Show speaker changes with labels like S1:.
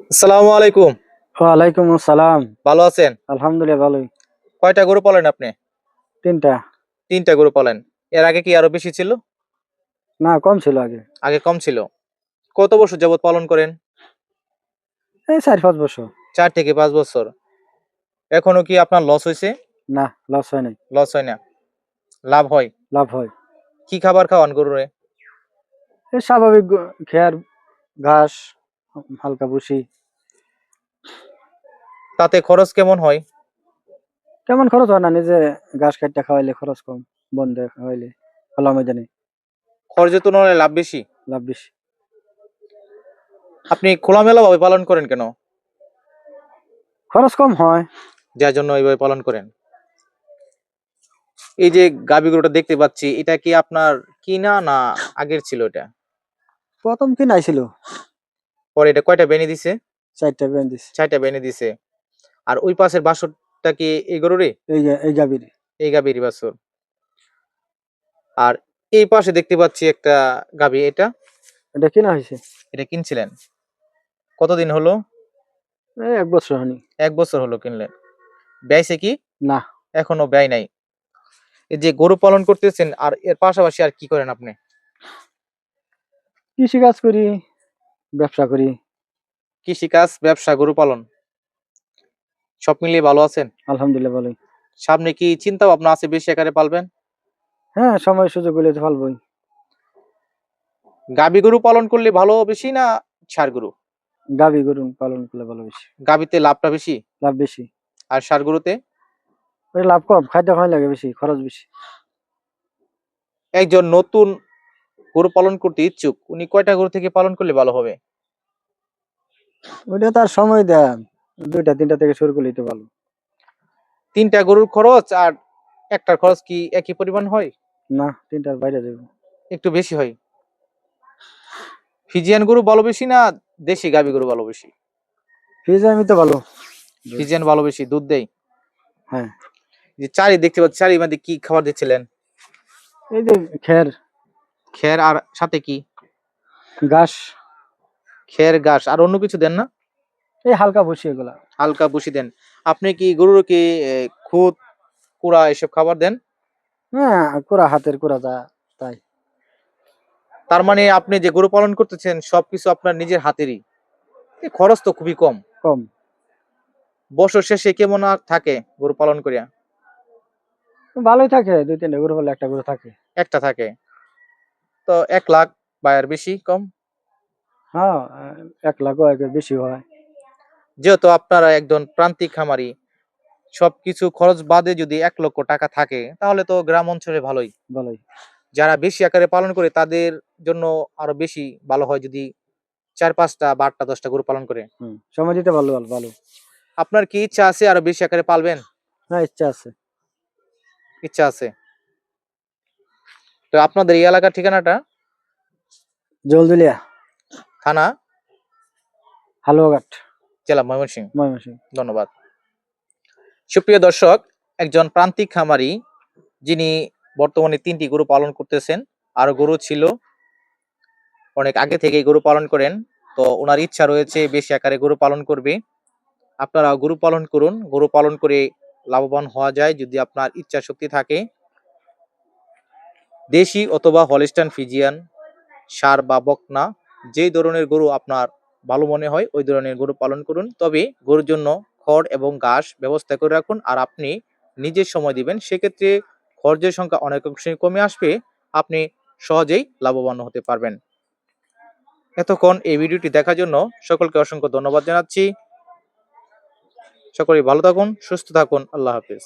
S1: আসসালামু আলাইকুম।
S2: ওয়ালাইকুম আসসালাম।
S1: ভালো আছেন?
S2: আলহামদুলিল্লাহ ভালোই।
S1: কয়টা গরু পালেন আপনি?
S2: ৩ টা।
S1: ৩ টা গরু পালেন। এর আগে কি আরো বেশি ছিল?
S2: না, কম ছিল আগে।
S1: আগে কম ছিল। কত বছর যাবত পালন করেন?
S2: এই ৪-৫ বছর।
S1: ৪ থেকে ৫ বছর। এখনো কি আপনার লস হইছে?
S2: না, লস হয় নাই।
S1: লস হয় না। লাভ হয়।
S2: লাভ হয়।
S1: কি খাবার খাওয়ান গরুরে?
S2: এই স্বাভাবিক খেয়ার, ঘাস, হালকা ভুসি।
S1: তাতে খরচ কেমন হয়?
S2: তেমন খরচ হয় না, নিজে ঘাস কাইটটা খাওয়াইলে খরচ কম। বন্ধে খাওয়াইলে খোলা ময়দানে
S1: খরচের তুলনায় লাভ বেশি।
S2: লাভ বেশি।
S1: আপনি খোলামেলাভাবে পালন করেন কেন?
S2: খরচ কম হয়।
S1: যার জন্য এইভাবে পালন করেন। এই যে গাভী গরুটা দেখতে পাচ্ছি, এটা কি আপনার কিনা না আগের ছিল এটা?
S2: ১ম কিনাই ছিল।
S1: পরে এটা কয়টা বেনি দিছে?
S2: ৪ টা বেন দিছে।
S1: ৪ টা বেনি দিছে। আর ওই পাশের বাছুরটা কি এই গরুরই?
S2: এই গাভীর।
S1: এই গাভীরই বাছুর। আর এই পাশে দেখতে পাচ্ছি একটা গাভী, এটা
S2: এটা কিনা হইছে।
S1: এটা কিনছিলেন কতদিন হলো?
S2: এই ১ বছর হয়নি।
S1: ১ বছর হলো কিনলেন। বেচে কি?
S2: না,
S1: এখনো ব্যয় নাই। এই যে গরু পালন করতেছেন আর এর পাশাপাশি আর কি করেন আপনি?
S2: কৃষিকাজ করি, ব্যবসা করি।
S1: কৃষিকাজ, ব্যবসা, গরু পালন সব মিলিয়ে ভালো আছেন?
S2: আলহামদুলিল্লাহ ভালোই।
S1: সামনে কি চিন্তা ভাবনা আছে বেশি আকারে পালবেন?
S2: হ্যাঁ, সময় সুযোগ হলে তো পালবই।
S1: গাভী গরু পালন করলে ভালো বেশি না ষাঁড় গরু?
S2: গাভী গরু পালন করলে ভালো বেশি।
S1: গাভীতে লাভটা বেশি
S2: লাভ বেশি।
S1: আর ষাঁড় গরুতে?
S2: ওই লাভ কম, খাদ্য খাওয়াই লাগে বেশি, খরচ বেশি।
S1: একজন নতুন গরু পালন করতে ইচ্ছুক, উনি কয়টা গরু থেকে পালন করলে ভালো হবে?
S2: ওইটা তার সময় দেন, ২টা ৩টা থেকে শুরু করলেই তো ভালো।
S1: ৩ টা গরুর খরচ আর একটার খরচ কি একই পরিমাণ হয়?
S2: না, ৩টার বাইরে যাবো।
S1: একটু বেশি হয়। ফিজিয়ান গরু ভালো বেশি না দেশি গাভী গরু ভালো বেশি?
S2: ফিজিয়ামি তো ভালো।
S1: ফিজিয়ান ভালো বেশি, দুধ দেয়।
S2: হ্যাঁ,
S1: যে চারি দেখতে পাচ্ছি, চারির মধ্যে কি খাবার দিচ্ছিলেন?
S2: এই যে খের,
S1: খের আর সাথে কি?
S2: ঘাস,
S1: খের, ঘাস আর অন্য কিছু দেন না?
S2: এই হালকা ভুসি এগুলা।
S1: হালকা ভুসি দেন। আপনি কি গরুর কি খুদ, কুড়া এসব খাবার দেন?
S2: হ্যাঁ, কুড়া, হাতের কুড়া যা তাই।
S1: তার মানে আপনি যে গরু পালন করতেছেন সবকিছু আপনার নিজের হাতেরই। খরচ তো খুবই কম।
S2: কম।
S1: বছর শেষে কেমন আর থাকে গরু পালন করিয়া?
S2: ভালোই থাকে, ২-৩টা গরু হলে একটা গরু থাকে।
S1: একটা থাকে। তো ১ লাখ বা এর বেশি কম?
S2: হ্যাঁ, ১ লাখও একের বেশি হয়।
S1: যেহেতু আপনারা একজন প্রান্তিক খামারি, সবকিছু খরচ বাদে যদি ১ লক্ষ টাকা থাকে তাহলে তো গ্রাম অঞ্চলে ভালোই।
S2: ভালোই।
S1: যারা বেশি আকারে পালন করে তাদের জন্য আরো বেশি ভালো হয় যদি ৪-৫টা বা ৮টা ১০টা গরু পালন করে।
S2: সময় দিতে ভালো ভালো।
S1: আপনার কি ইচ্ছা আছে আরো বেশি আকারে পালবেন?
S2: হ্যাঁ, ইচ্ছা আছে।
S1: ইচ্ছা আছে। তো আপনাদের এই এলাকার ঠিকানাটা?
S2: জলদুলিয়া,
S1: থানা?
S2: হালুয়াঘাট,
S1: জেলা ময়মনসিংহ।
S2: ময়মনসিংহ।
S1: ধন্যবাদ। সুপ্রিয় দর্শক, একজন প্রান্তিক খামারি যিনি বর্তমানে ৩টি গরু পালন করতেছেন। আরো গরু ছিল, অনেক আগে থেকেই গরু পালন করেন। তো উনার ইচ্ছা রয়েছে বেশি আকারে গরু পালন করবে। আপনারাও গরু পালন করুন। গরু পালন করে লাভবান হওয়া যায় যদি আপনার ইচ্ছা শক্তি থাকে। দেশি অথবা হলস্টাইন ফ্রিজিয়ান, ষাঁড় বা বকনা, যেই ধরনের গরু আপনার ভালো মনে হয় ওই ধরনের গরু পালন করুন। তবে গরুর জন্য খড় এবং ঘাস ব্যবস্থা করে রাখুন আর আপনি নিজের সময় দিবেন। সেক্ষেত্রে খরচের সংখ্যা অনেক অংশে কমে আসবে। আপনি সহজেই লাভবান হতে পারবেন। এতক্ষণ এই ভিডিওটি দেখার জন্য সকলকে অসংখ্য ধন্যবাদ জানাচ্ছি। সকলেই ভালো থাকুন, সুস্থ থাকুন। আল্লাহ হাফেজ।